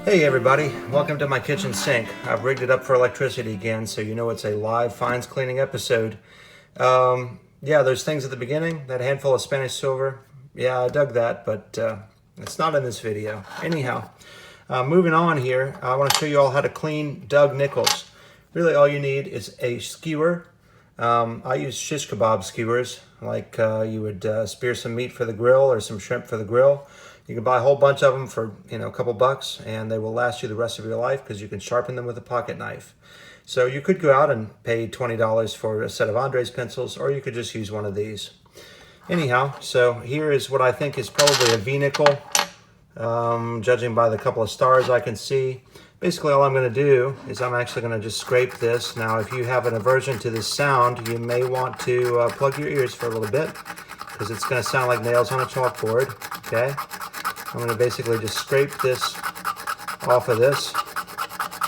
Hey everybody, welcome to my kitchen sink. I've rigged it up for electricity again, so you know it's a live fines cleaning episode. Yeah, there's things at the beginning, that handful of Spanish silver. Yeah, I dug that, but it's not in this video. Anyhow, moving on here, I want to show you all how to clean dug nickels. Really all you need is a skewer. I use shish kebab skewers, like you would spear some meat for the grill or some shrimp for the grill. You can buy a whole bunch of them for a couple bucks, and they will last you the rest of your life because you can sharpen them with a pocket knife. So you could go out and pay $20 for a set of Andres pencils, or you could just use one of these. Anyhow, so here is what I think is probably a V-nickel, judging by the couple of stars I can see. Basically all I'm going to do is I'm actually going to just scrape this. Now if you have an aversion to this sound, you may want to plug your ears for a little bit because it's going to sound like nails on a chalkboard. Okay, I'm going to basically just scrape this off of this,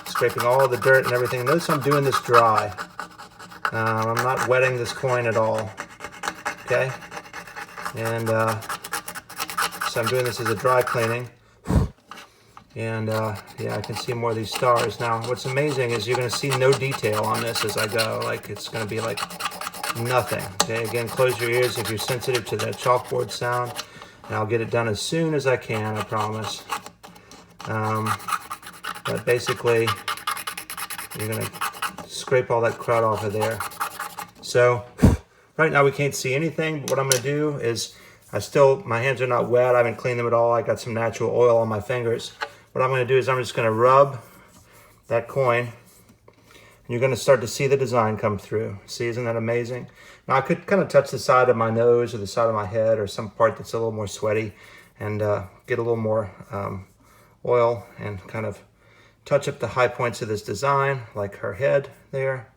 scraping all the dirt and everything. Notice I'm doing this dry. I'm not wetting this coin at all. Okay, and so I'm doing this as a dry cleaning. And yeah, I can see more of these stars. Now, what's amazing is you're going to see no detail on this as I go. Like, it's going to be like nothing. Okay, again, close your ears if you're sensitive to that chalkboard sound. And I'll get it done as soon as I can, I promise. But basically, you're going to scrape all that crud off of there. So, right now we can't see anything. But what I'm going to do is, my hands are not wet. I haven't cleaned them at all. I got some natural oil on my fingers. What I'm going to do is I'm just going to rub that coin, and you're going to start to see the design come through. See, isn't that amazing? Now I could kind of touch the side of my nose or the side of my head or some part that's a little more sweaty and get a little more oil and kind of touch up the high points of this design, like her head there.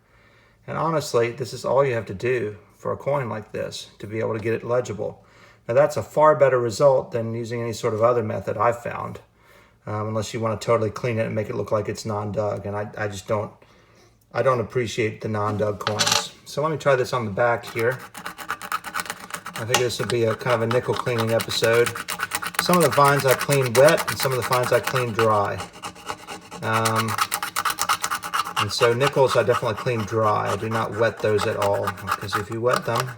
And honestly, this is all you have to do for a coin like this to be able to get it legible. Now that's a far better result than using any sort of other method I've found. Unless you want to totally clean it and make it look like it's non-dug. And I just don't appreciate the non-dug coins. So let me try this on the back here. I think this will be a kind of a nickel cleaning episode. Some of the fines I clean wet and some of the fines I clean dry. And so nickels I definitely clean dry. I do not wet those at all, because if you wet them,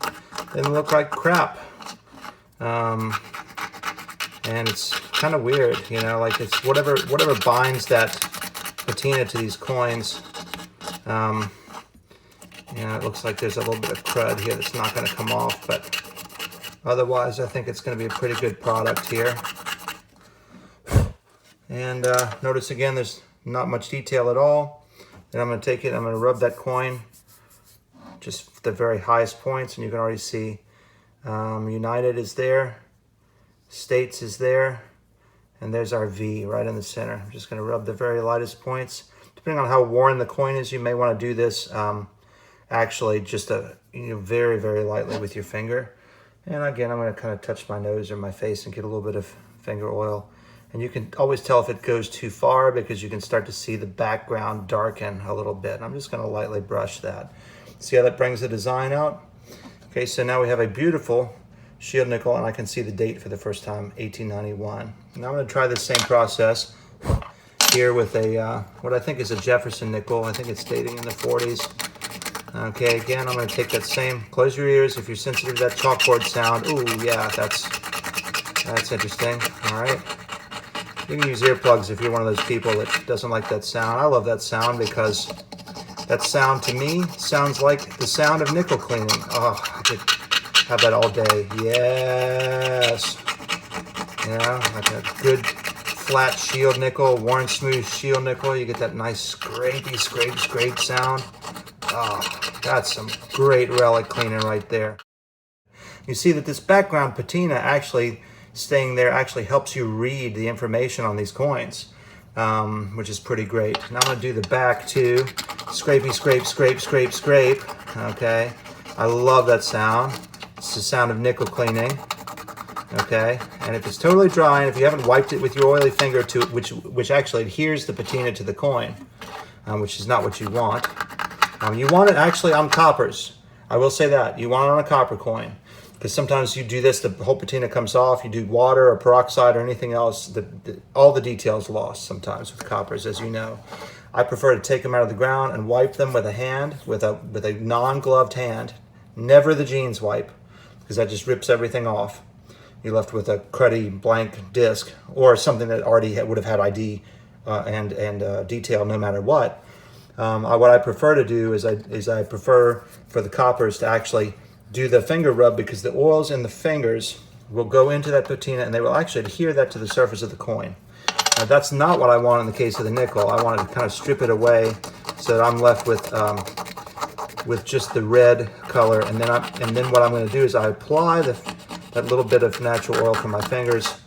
they look like crap. And it's kind of weird, like it's whatever binds that patina to these coins. It looks like there's a little bit of crud here that's not going to come off, but otherwise I think it's going to be a pretty good product here. And notice again, there's not much detail at all. Then I'm going to take it, I'm going to rub that coin just the very highest points, and you can already see United is there, States is there, and there's our V right in the center. I'm just going to rub the very lightest points. Depending on how worn the coin is, you may want to do this actually just very, very lightly with your finger. And again, I'm going to kind of touch my nose or my face and get a little bit of finger oil. And you can always tell if it goes too far because you can start to see the background darken a little bit. I'm just going to lightly brush that. See how that brings the design out? Okay, so now we have a beautiful shield nickel, and I can see the date for the first time, 1891. Now I'm going to try the same process here with a what I think is a Jefferson nickel. I think it's dating in the 40s. Okay, again, I'm going to take that same, close your ears if you're sensitive to that chalkboard sound. Ooh, yeah, that's interesting. All right. You can use earplugs if you're one of those people that doesn't like that sound. I love that sound because that sound to me sounds like the sound of nickel cleaning. Oh, I could have that all day. Yes. Like a good flat shield nickel, worn smooth shield nickel. You get that nice scrapey, scrape sound. Oh, that's some great relic cleaning right there. You see that this background patina actually staying there actually helps you read the information on these coins, which is pretty great. Now I'm going to do the back too. Scrapey, scrape. Okay. I love that sound. It's the sound of nickel cleaning. Okay. And if it's totally dry, and if you haven't wiped it with your oily finger to which actually adheres the patina to the coin, which is not what you want. You want it actually on coppers. I will say that. You want it on a copper coin. because sometimes you do this, the whole patina comes off. You do water or peroxide or anything else, all the details lost sometimes with coppers, as you know. I prefer to take them out of the ground and wipe them with a hand, with a non-gloved hand, never the jeans wipe, because that just rips everything off. You're left with a cruddy blank disc, or something that already would have had ID and detail no matter what. What I prefer to do is I prefer for the coppers to actually do the finger rub, because the oils in the fingers will go into that patina and they will actually adhere that to the surface of the coin. Now, that's not what I want in the case of the nickel. I wanted to kind of strip it away so that I'm left with just the red color, and then what I'm going to do is I apply that little bit of natural oil from my fingers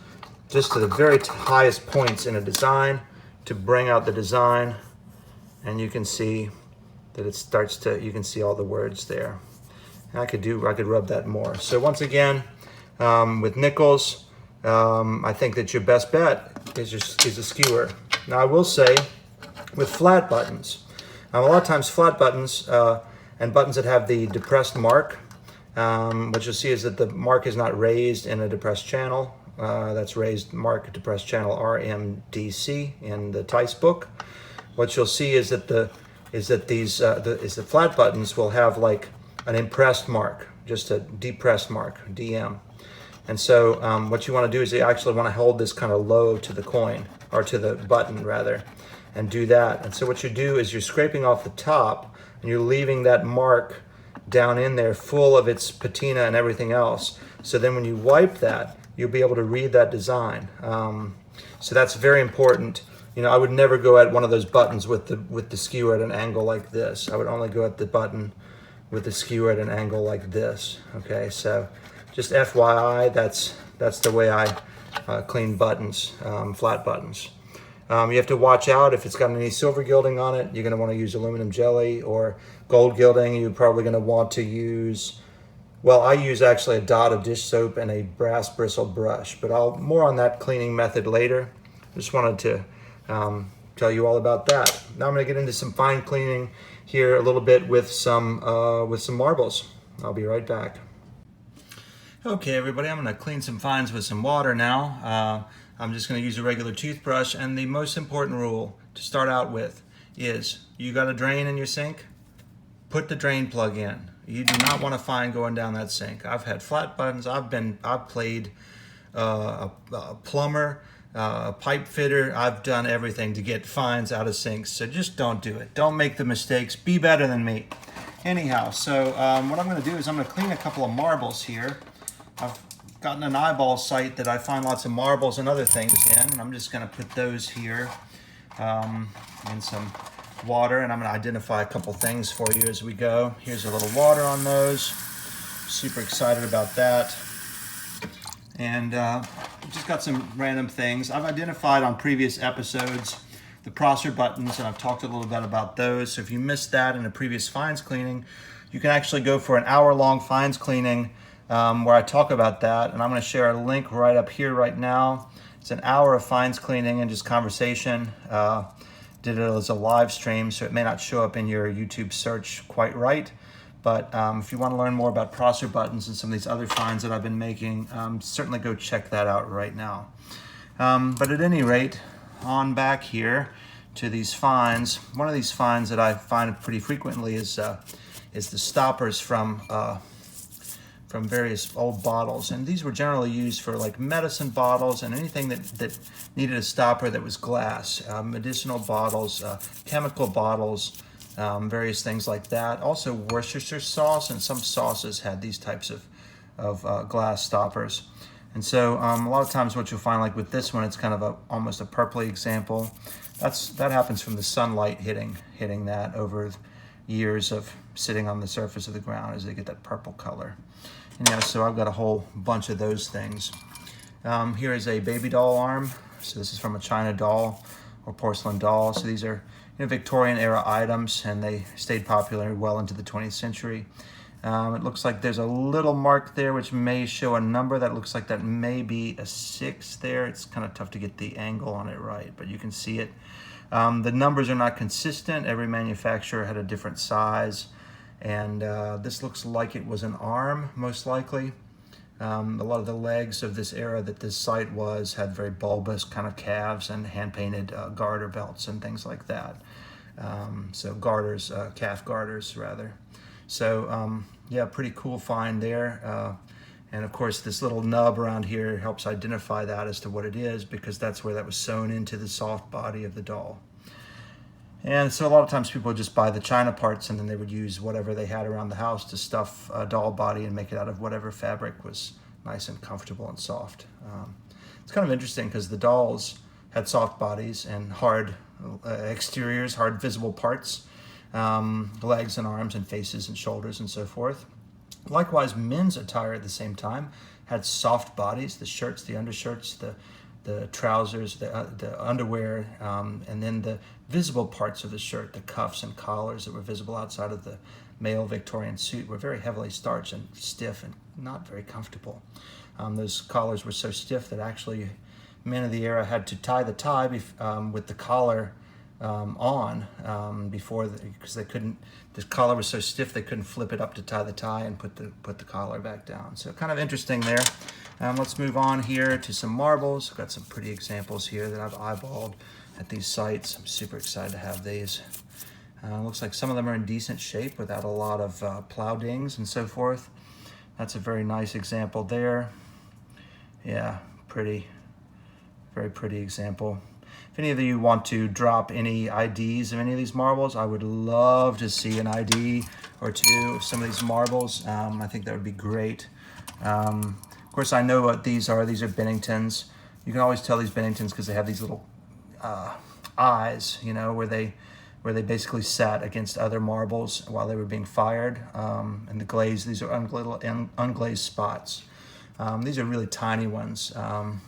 just to the very highest points in a design to bring out the design, and you can see that it starts to, you can see all the words there. I could rub that more. So once again, with nickels, I think that your best bet is a skewer. Now I will say, with flat buttons, a lot of times flat buttons and buttons that have the depressed mark, what you'll see is that the mark is not raised in a depressed channel. That's raised mark depressed channel RMDC in the Tice book. What you'll see is that the flat buttons will have like an impressed mark, just a depressed mark, DM. And so what you want to do is you actually want to hold this kind of low to the coin, or to the button rather, and do that. And so what you do is you're scraping off the top and you're leaving that mark down in there full of its patina and everything else. So then when you wipe that, you'll be able to read that design. So that's very important. You know, I would never go at one of those buttons with the skewer at an angle like this. I would only go at the button with the skewer at an angle like this. Okay, so just FYI, that's the way I clean buttons, flat buttons. You have to watch out if it's got any silver gilding on it. You're going to want to use aluminum jelly, or gold gilding. You're probably going to want to use, well, I use actually a dot of dish soap and a brass bristled brush, but I'll more on that cleaning method later. Just wanted to tell you all about that. Now I'm going to get into some fine cleaning here a little bit with some marbles. I'll be right back. Okay, everybody, I'm going to clean some fines with some water now. I'm just going to use a regular toothbrush, and the most important rule to start out with is you got a drain in your sink, put the drain plug in. You do not want a fine going down that sink. I've had flat buttons. I've played a plumber, a pipe fitter. I've done everything to get fines out of sinks. So just don't do it. Don't make the mistakes. Be better than me. Anyhow, so what I'm going to do is I'm going to clean a couple of marbles here. I've gotten an eyeball site that I find lots of marbles and other things in, and I'm just going to put those here in some water, and I'm going to identify a couple things for you as we go. Here's a little water on those. Super excited about that. And just got some random things. I've identified on previous episodes the Prosser buttons, and I've talked a little bit about those. So if you missed that in a previous fines cleaning, you can actually go for an hour-long fines cleaning where I talk about that, and I'm going to share a link right up here right now. It's an hour of fines cleaning and just conversation. Did it as a live stream, so it may not show up in your YouTube search quite right. But if you want to learn more about Prosser buttons and some of these other fines that I've been making, certainly go check that out right now. But at any rate, on back here to these fines. One of these fines that I find pretty frequently is the stoppers from various old bottles, and these were generally used for like medicine bottles and anything that needed a stopper that was glass, medicinal bottles, chemical bottles, various things like that. Also Worcestershire sauce, and some sauces had these types of glass stoppers. And so a lot of times what you'll find, like with this one, it's kind of almost a purpley example. That happens from the sunlight hitting that over years of sitting on the surface of the ground as they get that purple color. And yeah, so I've got a whole bunch of those things. Here is a baby doll arm. So this is from a China doll or porcelain doll. So these are Victorian era items, and they stayed popular well into the 20th century. It looks like there's a little mark there which may show a number. That looks like that may be a 6 there. It's kind of tough to get the angle on it right, but you can see it. The numbers are not consistent. Every manufacturer had a different size, and this looks like it was an arm, most likely. A lot of the legs of this era that this site was had very bulbous kind of calves and hand-painted garter belts and things like that. So garters, calf garters rather. So yeah, pretty cool find there. And of course, this little nub around here helps identify that as to what it is, because that's where that was sewn into the soft body of the doll. And so a lot of times people would just buy the china parts, and then they would use whatever they had around the house to stuff a doll body and make it out of whatever fabric was nice and comfortable and soft. It's kind of interesting because the dolls had soft bodies and hard exteriors, hard visible parts, legs and arms and faces and shoulders and so forth. Likewise, men's attire at the same time had soft bodies, the shirts, the undershirts, the trousers, the underwear, and then the visible parts of the shirt, the cuffs and collars that were visible outside of the male Victorian suit, were very heavily starched and stiff and not very comfortable. Those collars were so stiff that actually men of the era had to tie the tie with the collar on before, because they couldn't. The collar was so stiff they couldn't flip it up to tie the tie and put the collar back down. So kind of interesting there. Let's move on here to some marbles. I've got some pretty examples here that I've eyeballed at these sites. I'm super excited to have these. Looks like some of them are in decent shape without a lot of plow dings and so forth. That's a very nice example there. Yeah, pretty, very pretty example. If any of you want to drop any IDs of any of these marbles, I would love to see an ID or two of some of these marbles. I think that would be great. Of course, I know what these are. These are Benningtons. You can always tell these Benningtons because they have these little eyes, you know, where they basically sat against other marbles while they were being fired. And the glaze, these are unglazed spots. These are really tiny ones.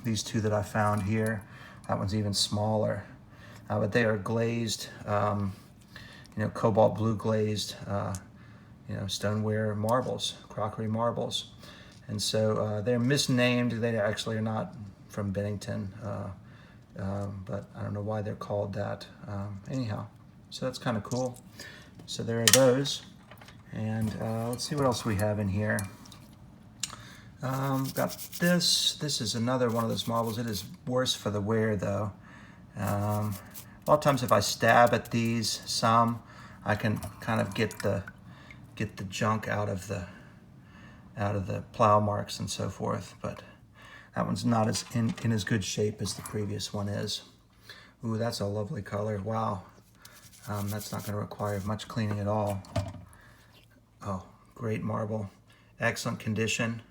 These two that I found here. That one's even smaller, but they are glazed, cobalt blue glazed, stoneware marbles, crockery marbles. And so they're misnamed. They actually are not from Bennington, but I don't know why they're called that. Anyhow, so that's kind of cool. So there are those. And let's see what else we have in here. Got this. This is another one of those marbles. It is worse for the wear, though. A lot of times, if I stab at these some, I can kind of get the junk out of the plow marks and so forth. But that one's not as in as good shape as the previous one is. Ooh, that's a lovely color. Wow. That's not going to require much cleaning at all. Oh, great marble. Excellent condition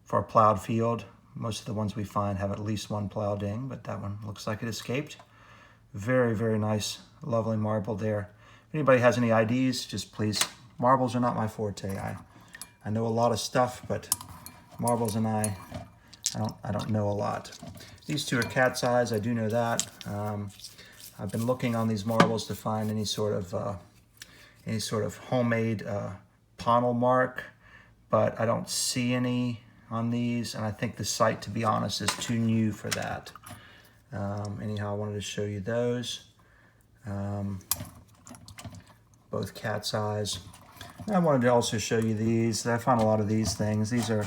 for a plowed field. Most of the ones we find have at least one plow ding, but that one looks like it escaped. Very, very nice, lovely marble there. If anybody has any IDs, just please. Marbles are not my forte. I know a lot of stuff, but marbles and I don't know a lot. These two are cat's eyes. I do know that. I've been looking on these marbles to find any sort of homemade panel mark, but I don't see any on these, and I think the site, to be honest, is too new for that. Anyhow, I wanted to show you those. Both cat's eyes. And I wanted to also show you these. I found a lot of these things. These are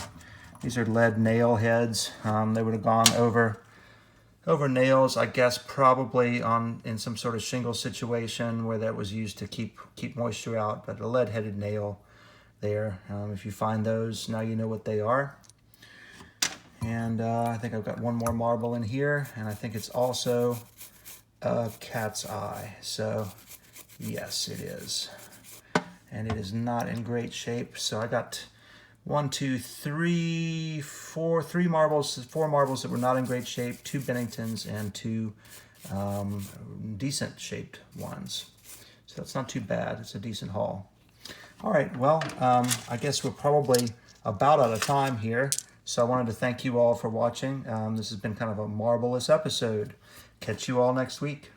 lead nail heads. They would have gone over nails, I guess, probably in some sort of shingle situation where that was used to keep moisture out. But a lead-headed nail there. If you find those, now you know what they are. And I think I've got one more marble in here, and I think it's also a cat's eye. So yes, it is. And it is not in great shape. So I got four marbles that were not in great shape, 2 Benningtons, and 2 decent shaped ones. So that's not too bad. It's a decent haul. All right, well, I guess we're probably about out of time here. So I wanted to thank you all for watching. This has been kind of a marvelous episode. Catch you all next week.